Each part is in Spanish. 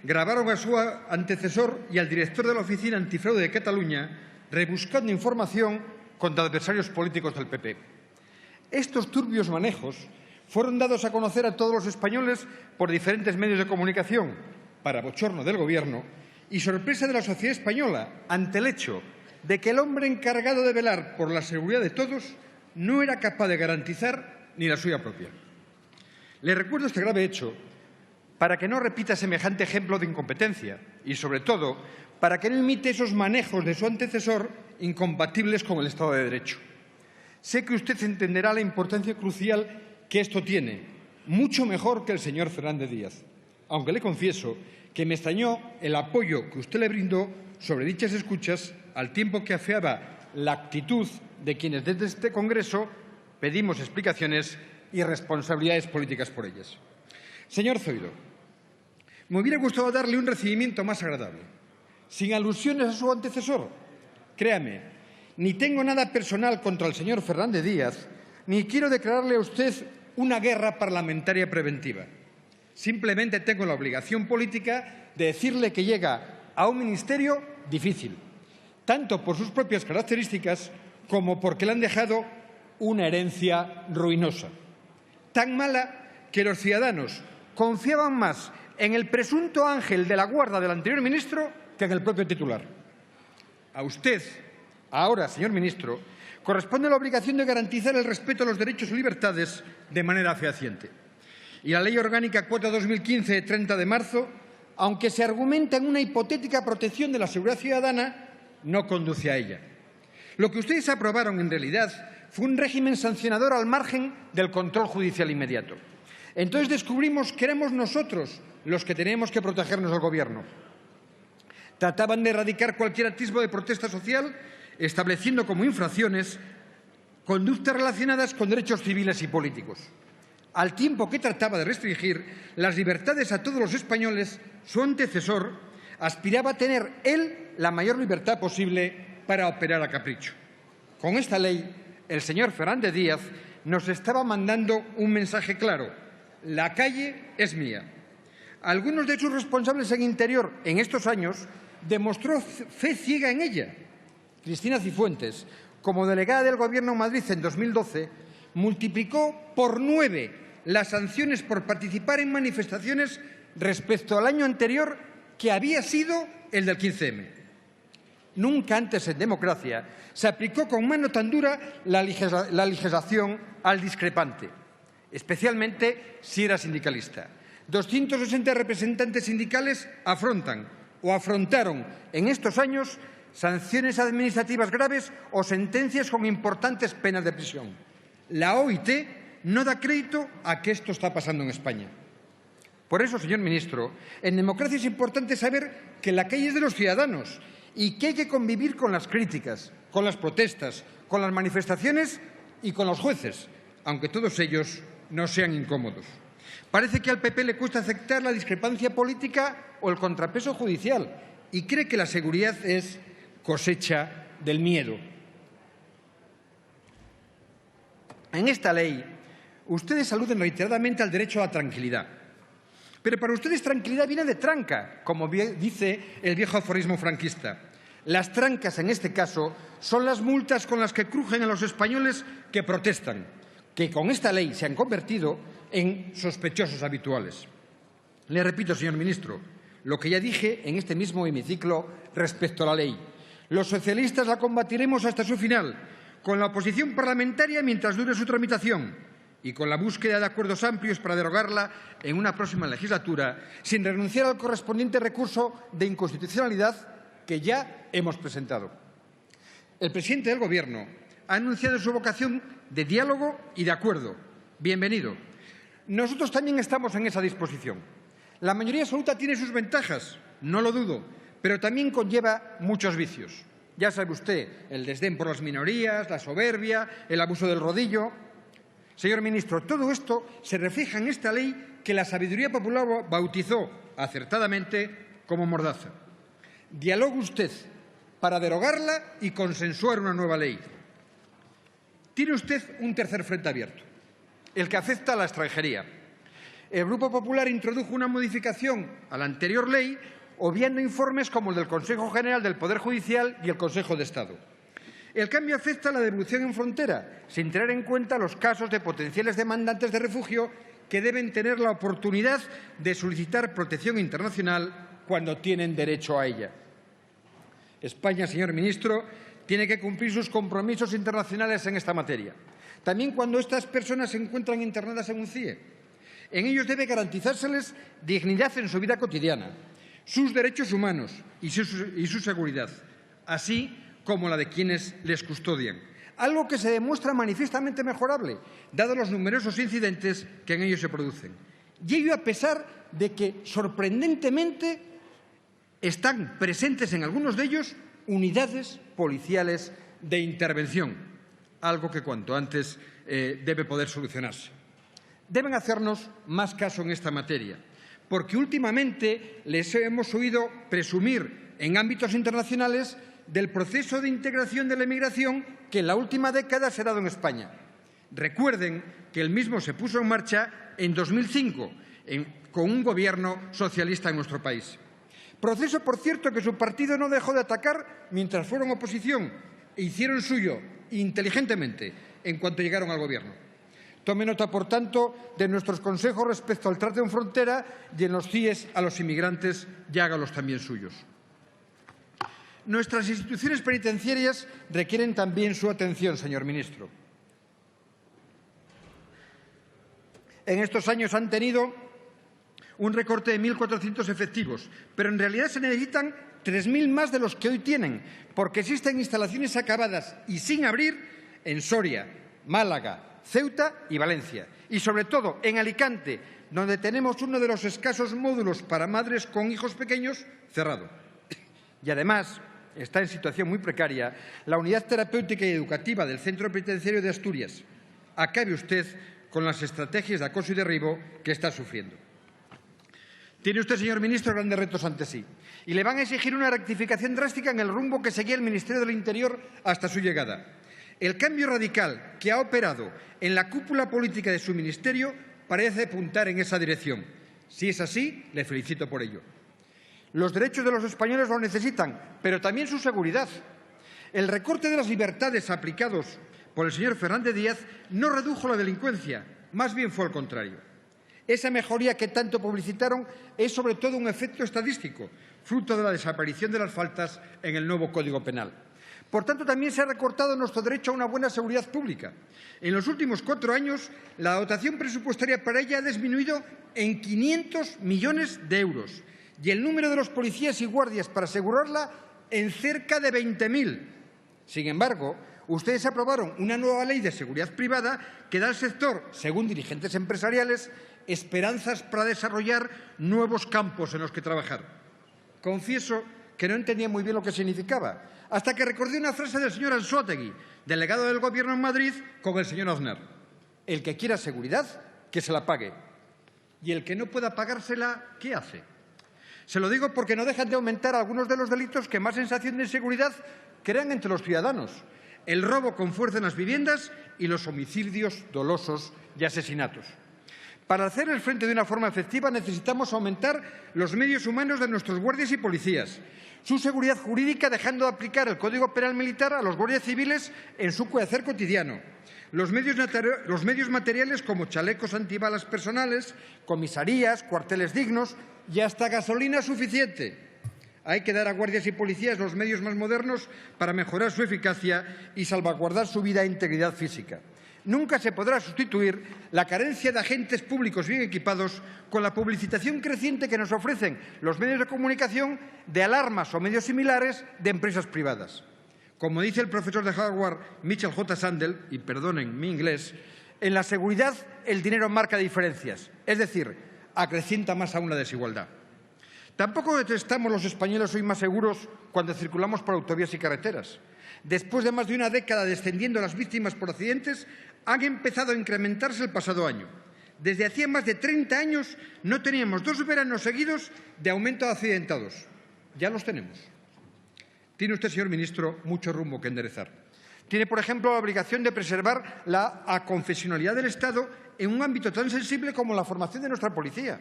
gravaron a su antecesor y al director de la Oficina Antifraude de Cataluña rebuscando información contra adversarios políticos del PP. Estos turbios manejos fueron dados a conocer a todos los españoles por diferentes medios de comunicación, para bochorno del Gobierno y sorpresa de la sociedad española ante el hecho de que el hombre encargado de velar por la seguridad de todos no era capaz de garantizar ni la suya propia. Le recuerdo este grave hecho para que no repita semejante ejemplo de incompetencia y, sobre todo, para que no imite esos manejos de su antecesor incompatibles con el Estado de Derecho. Sé que usted entenderá la importancia crucial que esto tiene, mucho mejor que el señor Fernández Díaz, aunque le confieso que me extrañó el apoyo que usted le brindó sobre dichas escuchas al tiempo que afeaba la actitud de quienes desde este Congreso pedimos explicaciones y responsabilidades políticas por ellas. Señor Zoido, me hubiera gustado darle un recibimiento más agradable, sin alusiones a su antecesor. Créame, ni tengo nada personal contra el señor Fernández Díaz, ni quiero declararle a usted una guerra parlamentaria preventiva. Simplemente tengo la obligación política de decirle que llega a un ministerio difícil, tanto por sus propias características como porque le han dejado una herencia ruinosa. Tan mala que los ciudadanos confiaban más en el presunto ángel de la guarda del anterior ministro que en el propio titular. A usted, ahora, señor ministro, corresponde la obligación de garantizar el respeto a los derechos y libertades de manera fehaciente. Y la Ley Orgánica 4/2015, de 30 de marzo, aunque se argumenta en una hipotética protección de la seguridad ciudadana, no conduce a ella. Lo que ustedes aprobaron, en realidad, fue un régimen sancionador al margen del control judicial inmediato. Entonces descubrimos que éramos nosotros los que teníamos que protegernos del Gobierno. Trataban de erradicar cualquier atisbo de protesta social, estableciendo como infracciones conductas relacionadas con derechos civiles y políticos. Al tiempo que trataba de restringir las libertades a todos los españoles, su antecesor aspiraba a tener él la mayor libertad posible para operar a capricho. Con esta ley, el señor Fernández Díaz nos estaba mandando un mensaje claro: la calle es mía. Algunos de sus responsables en Interior en estos años demostró fe ciega en ella. Cristina Cifuentes, como delegada del Gobierno en Madrid en 2012, multiplicó por 9 las sanciones por participar en manifestaciones respecto al año anterior, que había sido el del 15M. Nunca antes en democracia se aplicó con mano tan dura la legislación al discrepante, especialmente si era sindicalista. 260 representantes sindicales afrontaron en estos años sanciones administrativas graves o sentencias con importantes penas de prisión. La OIT no da crédito a que esto está pasando en España. Por eso, señor ministro, en democracia es importante saber que la calle es de los ciudadanos y que hay que convivir con las críticas, con las protestas, con las manifestaciones y con los jueces, aunque todos ellos no sean incómodos. Parece que al PP le cuesta aceptar la discrepancia política o el contrapeso judicial y cree que la seguridad es cosecha del miedo. En esta ley, ustedes aluden reiteradamente al derecho a la tranquilidad. Pero para ustedes tranquilidad viene de tranca, como dice el viejo aforismo franquista. Las trancas, en este caso, son las multas con las que crujen a los españoles que protestan, que con esta ley se han convertido en sospechosos habituales. Le repito, señor ministro, lo que ya dije en este mismo hemiciclo respecto a la ley. Los socialistas la combatiremos hasta su final, con la oposición parlamentaria mientras dure su tramitación y con la búsqueda de acuerdos amplios para derogarla en una próxima legislatura, sin renunciar al correspondiente recurso de inconstitucionalidad que ya hemos presentado. El presidente del Gobierno ha anunciado su vocación de diálogo y de acuerdo. Bienvenido. Nosotros también estamos en esa disposición. La mayoría absoluta tiene sus ventajas, no lo dudo, pero también conlleva muchos vicios. Ya sabe usted, el desdén por las minorías, la soberbia, el abuso del rodillo. Señor ministro, todo esto se refleja en esta ley que la sabiduría popular bautizó acertadamente como mordaza. Dialogue usted para derogarla y consensuar una nueva ley. Tiene usted un tercer frente abierto, el que afecta a la extranjería. el Grupo Popular introdujo una modificación a la anterior ley, obviando informes como el del Consejo General del Poder Judicial y el Consejo de Estado. El cambio afecta a la devolución en frontera, sin tener en cuenta los casos de potenciales demandantes de refugio que deben tener la oportunidad de solicitar protección internacional cuando tienen derecho a ella. España, señor ministro, tiene que cumplir sus compromisos internacionales en esta materia, también cuando estas personas se encuentran internadas en un CIE. En ellos debe garantizárseles dignidad en su vida cotidiana, sus derechos humanos y su seguridad, así como la de quienes les custodian, algo que se demuestra manifiestamente mejorable, dados los numerosos incidentes que en ellos se producen. Y ello a pesar de que, sorprendentemente, están presentes en algunos de ellos unidades policiales de intervención, algo que cuanto antes debe poder solucionarse. Deben hacernos más caso en esta materia, porque últimamente les hemos oído presumir en ámbitos internacionales del proceso de integración de la emigración que en la última década se ha dado en España. Recuerden que el mismo se puso en marcha en 2005 con un gobierno socialista en nuestro país. Proceso, por cierto, que su partido no dejó de atacar mientras fueron oposición e hicieron suyo inteligentemente en cuanto llegaron al gobierno. Tome nota, por tanto, de nuestros consejos respecto al trato en frontera y en los CIEs a los inmigrantes y hágalos también suyos. Nuestras instituciones penitenciarias requieren también su atención, señor ministro. En estos años han tenido un recorte de 1.400 efectivos, pero en realidad se necesitan 3.000 más de los que hoy tienen, porque existen instalaciones acabadas y sin abrir en Soria, Málaga, Ceuta y Valencia. Y, sobre todo, en Alicante, donde tenemos uno de los escasos módulos para madres con hijos pequeños cerrado. Y, además, está en situación muy precaria la unidad terapéutica y educativa del Centro Penitenciario de Asturias. Acabe usted con las estrategias de acoso y derribo que está sufriendo. Tiene usted, señor ministro, grandes retos ante sí y le van a exigir una rectificación drástica en el rumbo que seguía el Ministerio del Interior hasta su llegada. El cambio radical que ha operado en la cúpula política de su ministerio parece apuntar en esa dirección. Si es así, le felicito por ello. Los derechos de los españoles lo necesitan, pero también su seguridad. El recorte de las libertades aplicados por el señor Fernández Díaz no redujo la delincuencia, más bien fue al contrario. Esa mejoría que tanto publicitaron es sobre todo un efecto estadístico, fruto de la desaparición de las faltas en el nuevo Código Penal. Por tanto, también se ha recortado nuestro derecho a una buena seguridad pública. En los últimos 4 años, la dotación presupuestaria para ella ha disminuido en 500 millones de euros y el número de los policías y guardias para asegurarla en cerca de 20.000. Sin embargo, ustedes aprobaron una nueva ley de seguridad privada que da al sector, según dirigentes empresariales, esperanzas para desarrollar nuevos campos en los que trabajar. Confieso que no entendía muy bien lo que significaba, hasta que recordé una frase del señor Anzoátegui, delegado del Gobierno en Madrid, con el señor Aznar. El que quiera seguridad, que se la pague. Y el que no pueda pagársela, ¿qué hace? Se lo digo porque no dejan de aumentar algunos de los delitos que más sensación de inseguridad crean entre los ciudadanos. El robo con fuerza en las viviendas y los homicidios dolosos y asesinatos. Para hacer el frente de una forma efectiva necesitamos aumentar los medios humanos de nuestros guardias y policías, su seguridad jurídica dejando de aplicar el Código Penal Militar a los guardias civiles en su quehacer cotidiano, los medios materiales como chalecos antibalas personales, comisarías, cuarteles dignos y hasta gasolina suficiente. Hay que dar a guardias y policías los medios más modernos para mejorar su eficacia y salvaguardar su vida e integridad física. Nunca se podrá sustituir la carencia de agentes públicos bien equipados con la publicitación creciente que nos ofrecen los medios de comunicación de alarmas o medios similares de empresas privadas. Como dice el profesor de Harvard, Mitchell J. Sandel, y perdonen mi inglés, en la seguridad el dinero marca diferencias, es decir, acrecienta más aún la desigualdad. Tampoco estamos los españoles hoy más seguros cuando circulamos por autovías y carreteras. Después de más de una década descendiendo las víctimas por accidentes, han empezado a incrementarse el pasado año. Desde hacía más de 30 años no teníamos 2 veranos seguidos de aumento de accidentados. Ya los tenemos. Tiene usted, señor ministro, mucho rumbo que enderezar. Tiene, por ejemplo, la obligación de preservar la aconfesionalidad del Estado en un ámbito tan sensible como la formación de nuestra policía.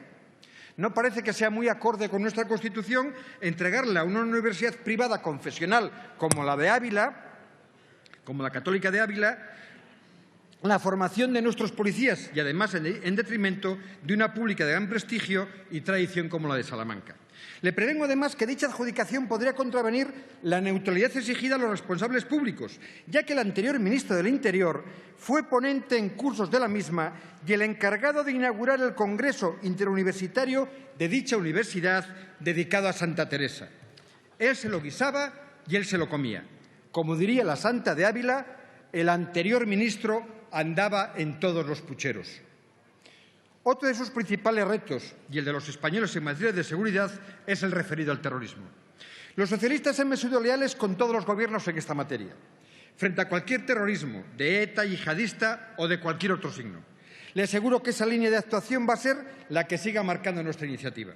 No parece que sea muy acorde con nuestra Constitución entregarle a una universidad privada confesional como la de Ávila, como la Católica de Ávila, la formación de nuestros policías y, además, en detrimento de una pública de gran prestigio y tradición como la de Salamanca. Le prevengo, además, que dicha adjudicación podría contravenir la neutralidad exigida a los responsables públicos, ya que el anterior ministro del Interior fue ponente en cursos de la misma y el encargado de inaugurar el Congreso Interuniversitario de dicha universidad dedicado a Santa Teresa. Él se lo guisaba y él se lo comía. Como diría la Santa de Ávila, el anterior ministro andaba en todos los pucheros. Otro de sus principales retos, y el de los españoles en materia de seguridad, es el referido al terrorismo. Los socialistas hemos sido leales con todos los gobiernos en esta materia, frente a cualquier terrorismo, de ETA, yihadista o de cualquier otro signo. Le aseguro que esa línea de actuación va a ser la que siga marcando nuestra iniciativa.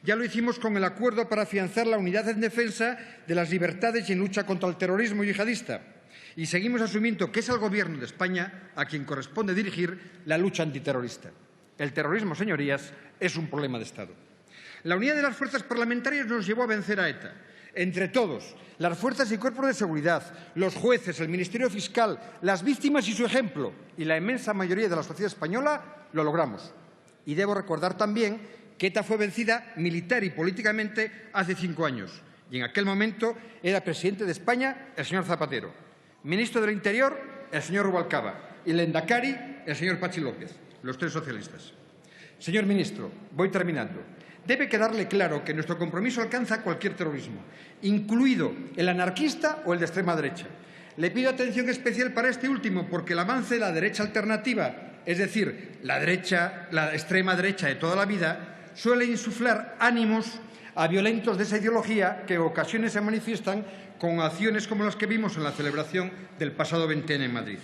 Ya lo hicimos con el acuerdo para afianzar la unidad en defensa de las libertades y en lucha contra el terrorismo yihadista. Y seguimos asumiendo que es al Gobierno de España a quien corresponde dirigir la lucha antiterrorista. El terrorismo, señorías, es un problema de Estado. La unidad de las fuerzas parlamentarias nos llevó a vencer a ETA. Entre todos, las fuerzas y cuerpos de seguridad, los jueces, el Ministerio Fiscal, las víctimas y su ejemplo, y la inmensa mayoría de la sociedad española, lo logramos. Y debo recordar también que ETA fue vencida militar y políticamente hace 5 años. Y en aquel momento era presidente de España el señor Zapatero, ministro del Interior el señor Rubalcaba y lehendakari el señor Patxi López, los 3 socialistas. Señor ministro, voy terminando. Debe quedarle claro que nuestro compromiso alcanza cualquier terrorismo, incluido el anarquista o el de extrema derecha. Le pido atención especial para este último porque el avance de la derecha alternativa, es decir, la extrema derecha de toda la vida, suele insuflar ánimos a violentos de esa ideología que en ocasiones se manifiestan con acciones como las que vimos en la celebración del pasado 20N en Madrid.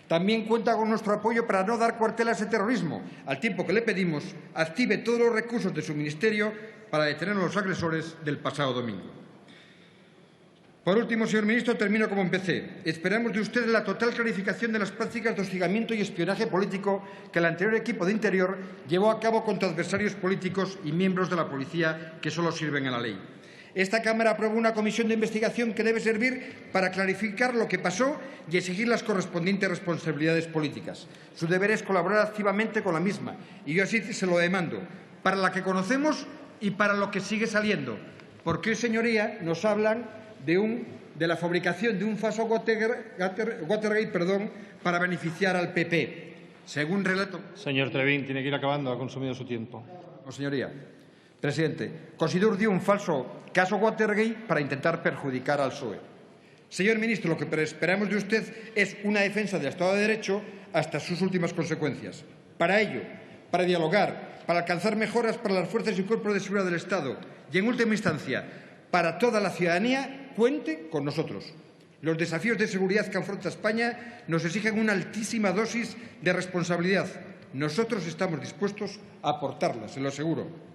También cuenta con nuestro apoyo para no dar cuartel a ese terrorismo, al tiempo que le pedimos active todos los recursos de su ministerio para detener a los agresores del pasado domingo. Por último, señor ministro, termino como empecé. Esperamos de usted la total clarificación de las prácticas de hostigamiento y espionaje político que el anterior equipo de Interior llevó a cabo contra adversarios políticos y miembros de la policía que solo sirven a la ley. Esta Cámara aprobó una comisión de investigación que debe servir para clarificar lo que pasó y exigir las correspondientes responsabilidades políticas. Su deber es colaborar activamente con la misma y yo así se lo demando, para la que conocemos y para lo que sigue saliendo. Porque hoy, señoría, nos hablan de la fabricación de un falso Watergate para beneficiar al PP. Según relato... Señor Trevín, tiene que ir acabando, ha consumido su tiempo. No, señoría. Presidente, considero dio un falso caso Watergate para intentar perjudicar al PSOE. Señor ministro, lo que esperamos de usted es una defensa del Estado de Derecho hasta sus últimas consecuencias. Para ello, para dialogar, para alcanzar mejoras para las fuerzas y cuerpos de seguridad del Estado y, en última instancia, para toda la ciudadanía, cuente con nosotros. Los desafíos de seguridad que afronta España nos exigen una altísima dosis de responsabilidad. Nosotros estamos dispuestos a aportarla, se lo aseguro.